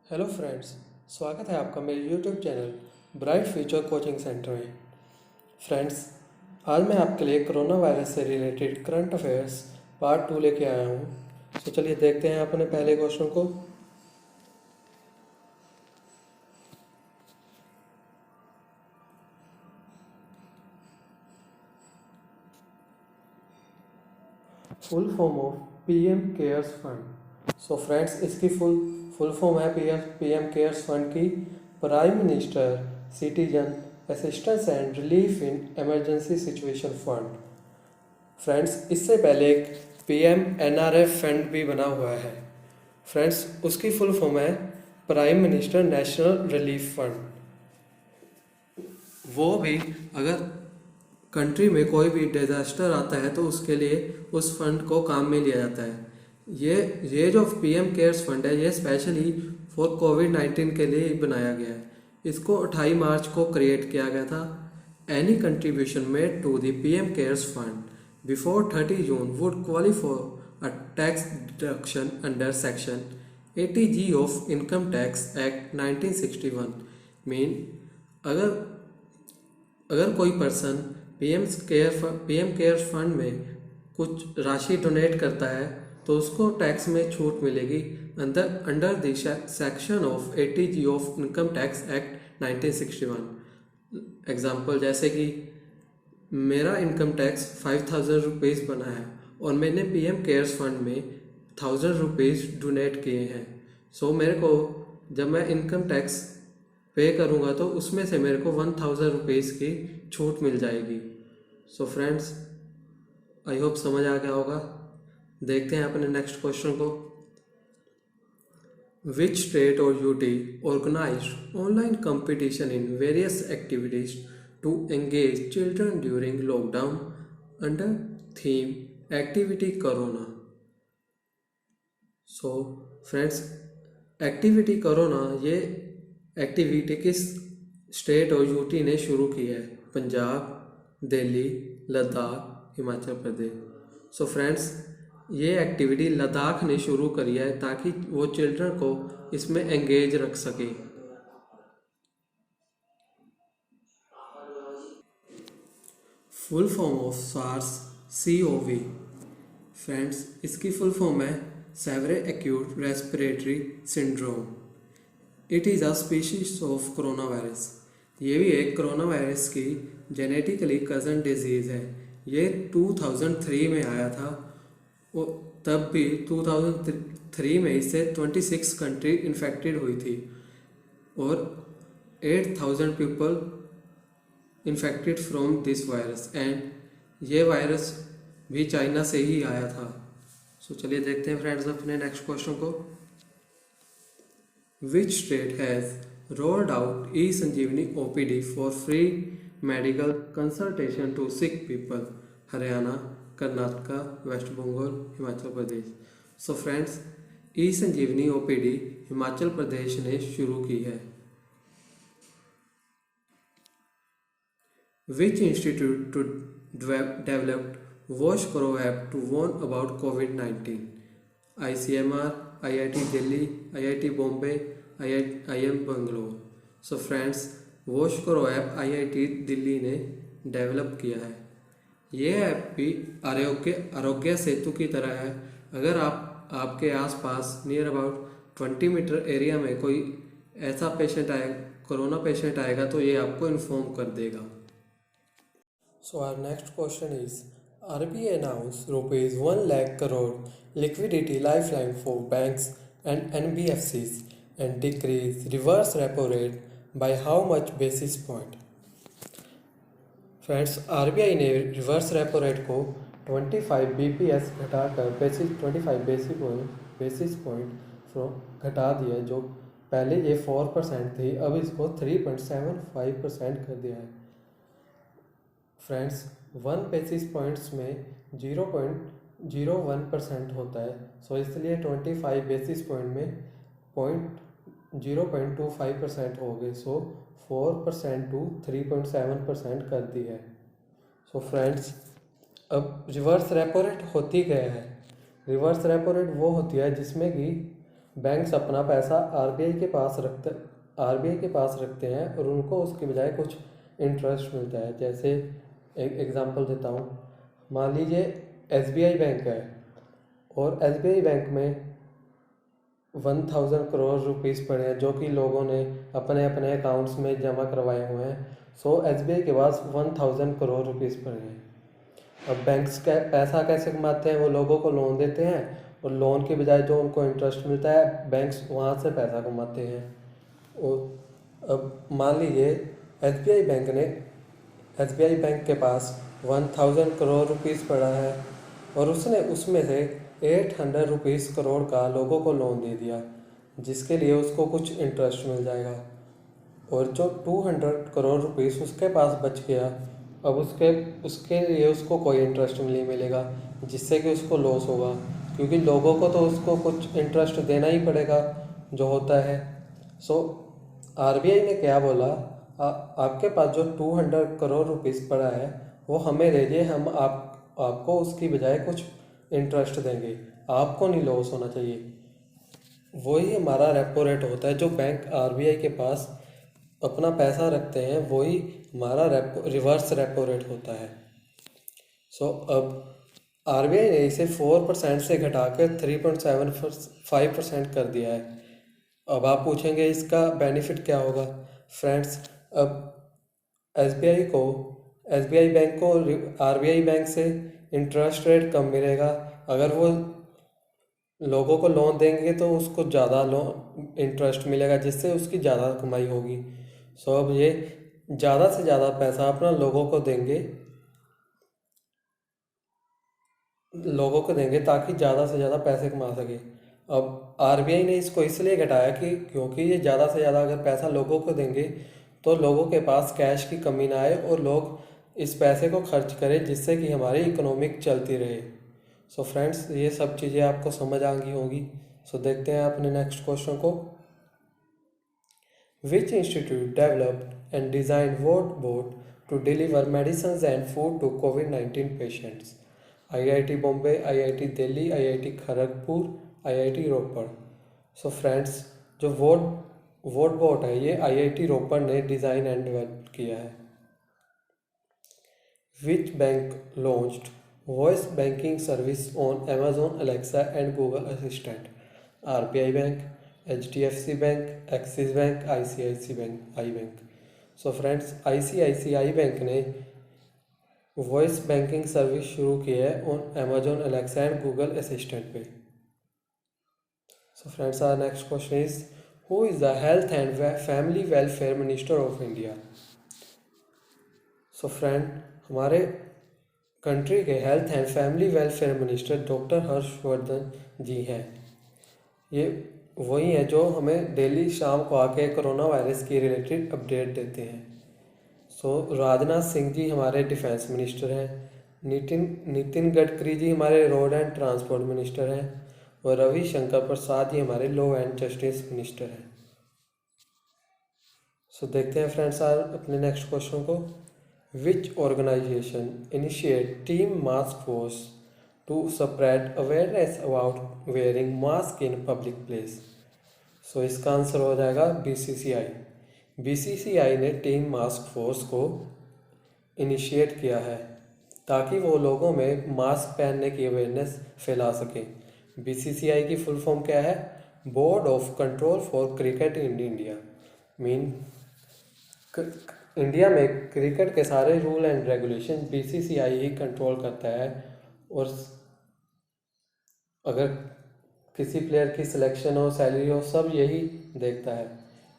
Hello friends, स्वागत है आपका मेरे YouTube channel bright future coaching centre में। फ्रेंड्स, आज मैं आपके लिए कोरोना वायरस से रिलेटेड करंट अफेयर्स पार्ट 2 लेके आया हूँ। तो चलिए देखते हैं अपने पहले क्वेश्चन को। Full form of PM cares fund. So friends, इसकी फुल फॉर्म है पीएम केयर्स फंड की prime minister citizen assistance and relief in emergency situation fund. Friends, इससे पहले एक पीएम एनआरएफ फंड भी बना हुआ है। फ्रेंड्स, उसकी फुल फॉर्म है prime minister national relief fund. वो भी अगर कंट्री में कोई भी डिजास्टर आता है तो उसके लिए उस फंड को काम में लिया जाता है। ये जो पीएम केयर्स फंड है, ये स्पेशली फॉर कोविड-19 के लिए बनाया गया है। इसको 28 मार्च को क्रिएट किया गया था। Any contribution made to the PM cares fund before 30 June would qualify a tax deduction under section 80G of income tax act 1961। Mean अगर अगर कोई पर्सन पीएम केयर फंड में कुछ राशि डोनेट करता है तो उसको टैक्स में छूट मिलेगी under the section of 80G of income tax act 1961। Example, जैसे कि मेरा इनकम टैक्स 5000 रुपीज़ बना है और मैंने पीएम केयर्स फंड में 1000 रुपीज़ डोनेट किए हैं। सो मेरे को जब मैं इनकम टैक्स पे करूँगा तो उसमें से मेरे को 1000 रुपीज़ की छूट मिल जाएगी। सो फ्रेंड्स, आई होप समझ आ गया होगा। देखते हैं अपने नेक्स्ट क्वेश्चन को। विच स्टेट और UT organized online competition in various activities to engage children during lockdown under theme activity corona. So friends, activity corona ये एक्टिविटी किस स्टेट और यूटी ने शुरू की है? पंजाब, दिल्ली, लद्दाख, हिमाचल प्रदेश। सो फ्रेंड्स, ये एक्टिविटी लद्दाख ने शुरू करी है ताकि वो चिल्ड्रन को इसमें एंगेज रख सके। Full form of SARS CoV। Friends, इसकी फुल फॉर्म है severe acute respiratory syndrome. It is a species of corona virus. ये भी एक कोरोना वायरस की जेनेटिकली कज़न डिजीज़ है। ये 2003 में आया था और तब भी 2003 में इससे 26 कंट्री इन्फेक्टेड हुई थी और 8000 people infected from this virus. And ये वायरस भी चाइना से ही आया था। सो चलिए देखते हैं फ्रेंड्स अपने नेक्स्ट क्वेश्चन को। Which state has rolled out e-Sanjeevani OPD for free medical consultation to sick people? Haryana, Karnataka, West Bengal, Himachal Pradesh. So friends, e-Sanjeevani OPD Himachal Pradesh ने शुरू की है। Which institute to developed Wash Karo app to warn about COVID-19? ICMR, IIT Delhi, IIT Bombay, IIM Bangalore. So friends, wash करो app IIT Delhi ने develop किया है। ये app भी आरोग्य सेतु की तरह है। अगर आपके आसपास नियर अबाउट 20 मीटर एरिया में कोई ऐसा पेशेंट आए, कोरोना पेशेंट आएगा तो ये आपको इन्फॉर्म कर देगा। So our next question is, RBI announced rupees 1 lakh crore liquidity lifeline for banks and NBFCs and decrease reverse repo rate by how much basis point? Friends, RBI ने reverse repo rate को 25 BPS घटाकर 25 basis point from घटा दिया। जो पहले ये 4% थी, अब इसको 3.75% कर दिया है। फ्रेंड्स, 1 बेसिस पॉइंट्स में 0.01% होता है। सो इसलिए 25 बेसिस पॉइंट में 0.25% हो गए। सो 4% टू 3.7% कर दी है। सो फ्रेंड्स, अब रिवर्स रेपो रेट होती क्या है? रिवर्स रेपो रेट वो होती है जिसमें कि बैंक्स अपना पैसा आरबीआई के पास रखते हैं और उनको उसके बजाय कुछ इंटरेस्ट मिलता है। जैसे एक एग्जांपल देता हूँ, मान लीजिए एसबीआई बैंक है और एसबीआई बैंक में 1000 करोड़ रुपीस पड़े हैं जो कि लोगों ने अपने अपने अकाउंट्स में जमा करवाए हुए हैं। सो एसबीआई के पास 1000 करोड़ रुपीस पड़े हैं। अब बैंक्स का पैसा कैसे कमाते हैं, वो लोगों को लोन देते हैं और लोन के बजाय जो उनको इंटरेस्ट मिलता है बैंक्स वहाँ से पैसा कमाते हैं। और अब मान लीजिए एसबीआई बैंक के पास 1000 करोड़ रुपीस पड़ा है और उसने उसमें से 800 रुपीस करोड़ का लोगों को लोन दे दिया, जिसके लिए उसको कुछ इंटरेस्ट मिल जाएगा। और जो 200 करोड़ रुपीस उसके पास बच गया, अब उसके लिए उसको कोई इंटरेस्ट नहीं मिलेगा, जिससे कि उसको लॉस होगा, क्योंकि लोगों को तो उसको कुछ इंटरेस्ट देना ही पड़ेगा जो होता है। सो आरबीआई ने क्या बोला, आपके पास जो 200 करोड़ रुपीस पड़ा है वो हमें दे दिए, हम आपको उसकी बजाय कुछ इंटरेस्ट देंगे, आपको नहीं लॉस होना चाहिए। वही हमारा रेपो रेट होता है। जो बैंक आरबीआई के पास अपना पैसा रखते हैं वही हमारा रिवर्स रेपो रेट होता है। सो अब आरबीआई ने इसे 4% से घटा कर 3.75% कर दिया है। अब आप पूछेंगे इसका बेनिफिट क्या होगा। फ्रेंड्स, अब एसबीआई बैंक को आरबीआई बैंक से इंटरेस्ट रेट कम मिलेगा। अगर वो लोगों को लोन देंगे तो उसको ज़्यादा लोन इंटरेस्ट मिलेगा, जिससे उसकी ज़्यादा कमाई होगी। सो अब ये ज़्यादा से ज़्यादा पैसा अपना लोगों को देंगे ताकि ज़्यादा से ज़्यादा पैसे कमा सके। अब आरबीआई ने इसको इसलिए घटाया कि क्योंकि ये ज़्यादा से ज़्यादा अगर पैसा लोगों को देंगे तो लोगों के पास कैश की कमी ना आए और लोग इस पैसे को खर्च करें, जिससे कि हमारी इकोनॉमिक चलती रहे। सो फ्रेंड्स, ये सब चीज़ें आपको समझ आ गई होंगी। सो देखते हैं अपने नेक्स्ट क्वेश्चन को। Which institute developed and designed WordBot to deliver medicines and food to COVID-19 patients? IIT Bombay, IIT Delhi, IIT Kharagpur, IIT Ropar. So friends, जो WordBot है ये IIT रोपड़ ने डिज़ाइन एंड डेवलप किया है। Which bank launched voice banking service on Amazon Alexa and Google Assistant? RBI Bank, HDFC Bank, Axis Bank, ICICI Bank। So friends, ICICI bank ने voice banking service शुरू की है on Amazon Alexa and Google Assistant पे। So friends, our next question is who is the health and family welfare minister of India? So friend, हमारे country के health and family welfare minister doctor Harshvardhan ji हैं। ये वही है जो हमें daily शाम को आके कोरोना वायरस की रिलेटेड अपडेट देते हैं। सो राजनाथ सिंह जी हमारे डिफेंस मिनिस्टर हैं, नितिन गडकरी जी हमारे रोड एंड ट्रांसपोर्ट मिनिस्टर हैं और रविशंकर प्रसाद जी हमारे लॉ एंड जस्टिस मिनिस्टर हैं। सो देखते हैं फ्रेंड्स अपने नेक्स्ट क्वेश्चन को। Which organisation initiate team mask force to spread awareness about wearing mask in public place? So इसका आंसर हो जाएगा बीसीसीआई। बीसीसीआई ने टीम मास्क फोर्स को इनिशिएट किया है ताकि वो लोगों में मास्क पहनने की अवेयरनेस फैला सकें। बीसीसीआई की फुल फॉर्म क्या है? Board of control for cricket in India. India में क्रिकेट के सारे rule and regulation BCCI he control करता है और अगर किसी प्लेयर की सिलेक्शन हो, सैलरी हो, सब यही देखता है।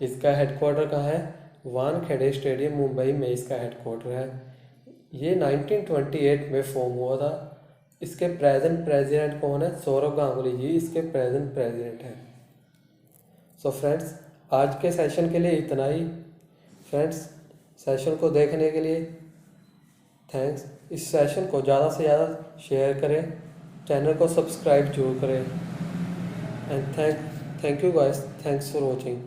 इसका हेडक्वार्टर कहाँ है? वानखेड़े स्टेडियम मुंबई में इसका हेडक्वार्टर है। ये 1928 में फॉर्म हुआ था। इसके प्रेजेंट प्रेसिडेंट कौन है? सौरव गांगुली जी इसके प्रेजेंट प्रेसिडेंट हैं। सो फ्रेंड्स, आज के सेशन के लिए इतना ही। फ्रेंड्स, सेशन को देखने के लिए थैंक्स। इस सेशन को ज़्यादा से ज़्यादा शेयर करें, चैनल को सब्सक्राइब जरूर करें and thank you guys, thanks for watching.